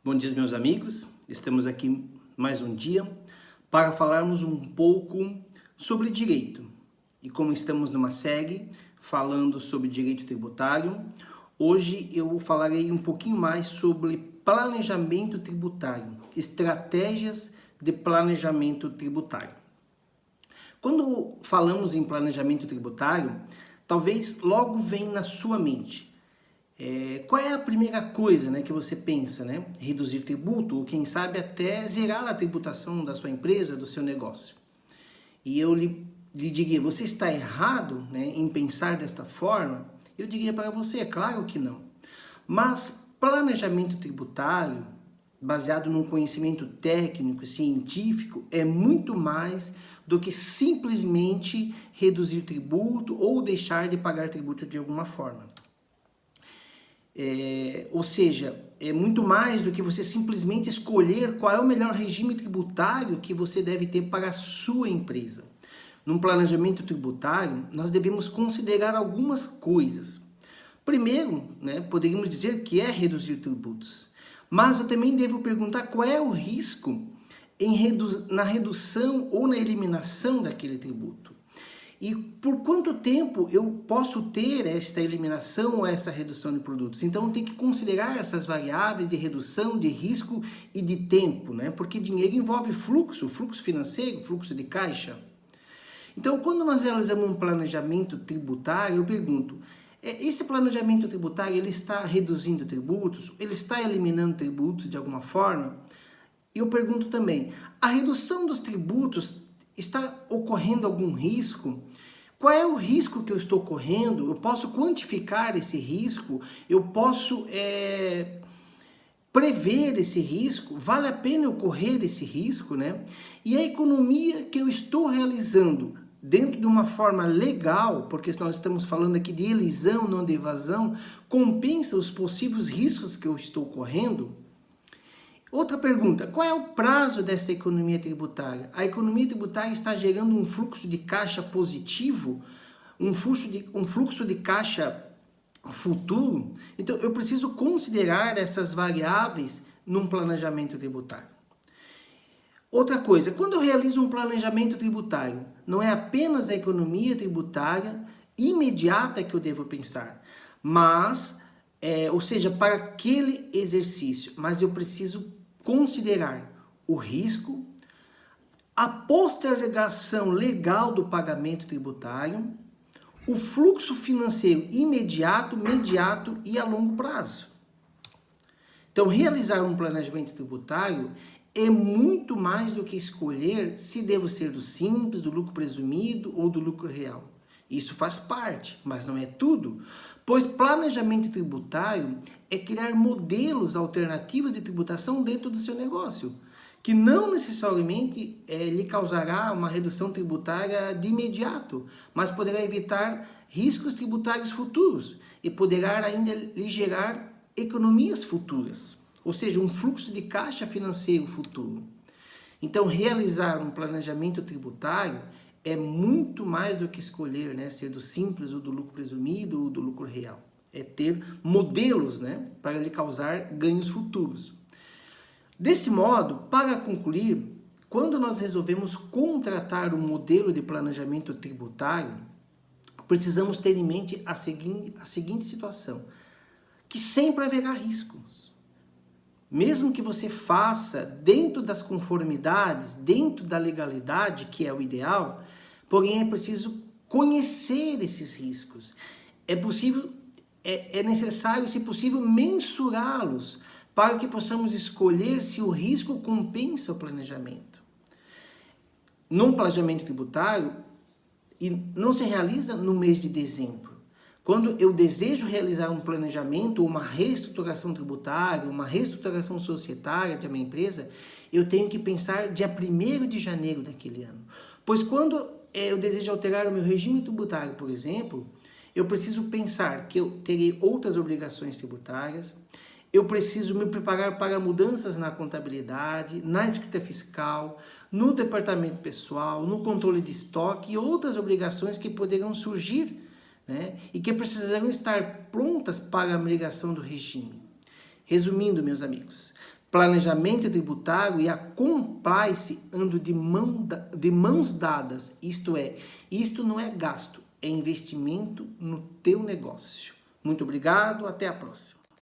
Bom dia, meus amigos. Estamos aqui mais um dia para falarmos um pouco sobre direito. E como estamos numa série falando sobre direito tributário, hoje eu falarei um pouquinho mais sobre planejamento tributário, estratégias de planejamento tributário. Quando falamos em planejamento tributário, talvez logo venha na sua mente qual é a primeira coisa, que você pensa, Reduzir tributo ou quem sabe até zerar a tributação da sua empresa, do seu negócio. E eu lhe diria, você está errado, em pensar desta forma? Eu diria para você, é claro que não. Mas planejamento tributário, baseado num conhecimento técnico, científico, é muito mais do que simplesmente reduzir tributo ou deixar de pagar tributo de alguma forma. Ou seja, é muito mais do que você simplesmente escolher qual é o melhor regime tributário que você deve ter para a sua empresa. Num planejamento tributário, nós devemos considerar algumas coisas. Primeiro, poderíamos dizer que é reduzir tributos. Mas eu também devo perguntar qual é o risco na redução ou na eliminação daquele tributo. E por quanto tempo eu posso ter esta eliminação ou essa redução de produtos? Então, tem que considerar essas variáveis de redução, de risco e de tempo, Porque dinheiro envolve fluxo financeiro, fluxo de caixa. Então, quando nós realizamos um planejamento tributário, eu pergunto, esse planejamento tributário, ele está reduzindo tributos? Ele está eliminando tributos de alguma forma? Eu pergunto também, a redução dos tributos está ocorrendo algum risco? Qual é o risco que eu estou correndo? Eu posso quantificar esse risco? Eu posso prever esse risco? Vale a pena eu correr esse risco, E a economia que eu estou realizando dentro de uma forma legal, porque nós estamos falando aqui de elisão, não de evasão, compensa os possíveis riscos que eu estou correndo? Outra pergunta, qual é o prazo dessa economia tributária? A economia tributária está gerando um fluxo de caixa positivo, um fluxo de caixa futuro? Então, eu preciso considerar essas variáveis num planejamento tributário. Outra coisa, quando eu realizo um planejamento tributário, não é apenas a economia tributária imediata que eu devo pensar, mas, ou seja, para aquele exercício, mas eu preciso considerar o risco, a postergação legal do pagamento tributário, o fluxo financeiro imediato, mediato e a longo prazo. Então, realizar um planejamento tributário é muito mais do que escolher se devo ser do simples, do lucro presumido ou do lucro real. Isso faz parte, mas não é tudo, pois planejamento tributário é criar modelos alternativos de tributação dentro do seu negócio, que não necessariamente lhe causará uma redução tributária de imediato, mas poderá evitar riscos tributários futuros e poderá ainda lhe gerar economias futuras, ou seja, um fluxo de caixa financeiro futuro. Então, realizar um planejamento tributário é muito mais do que escolher, ser do simples ou do lucro presumido ou do lucro real. É ter modelos, para lhe causar ganhos futuros. Desse modo, para concluir, quando nós resolvemos contratar um modelo de planejamento tributário, precisamos ter em mente a seguinte situação, que sempre haverá riscos. Mesmo que você faça dentro das conformidades, dentro da legalidade, que é o ideal, porém é preciso conhecer esses riscos. É necessário, se possível, mensurá-los para que possamos escolher se o risco compensa o planejamento. Num planejamento tributário, e não se realiza no mês de dezembro. Quando eu desejo realizar um planejamento, uma reestruturação tributária, uma reestruturação societária da minha empresa, eu tenho que pensar dia 1º de janeiro daquele ano. Pois quando eu desejo alterar o meu regime tributário, por exemplo, eu preciso pensar que eu terei outras obrigações tributárias, eu preciso me preparar para mudanças na contabilidade, na escrita fiscal, no departamento pessoal, no controle de estoque e outras obrigações que poderão surgir, e que precisarão estar prontas para a migração do regime. Resumindo, meus amigos, planejamento tributário e a compliance andam de mãos dadas. Isto não é gasto, é investimento no teu negócio. Muito obrigado, até a próxima.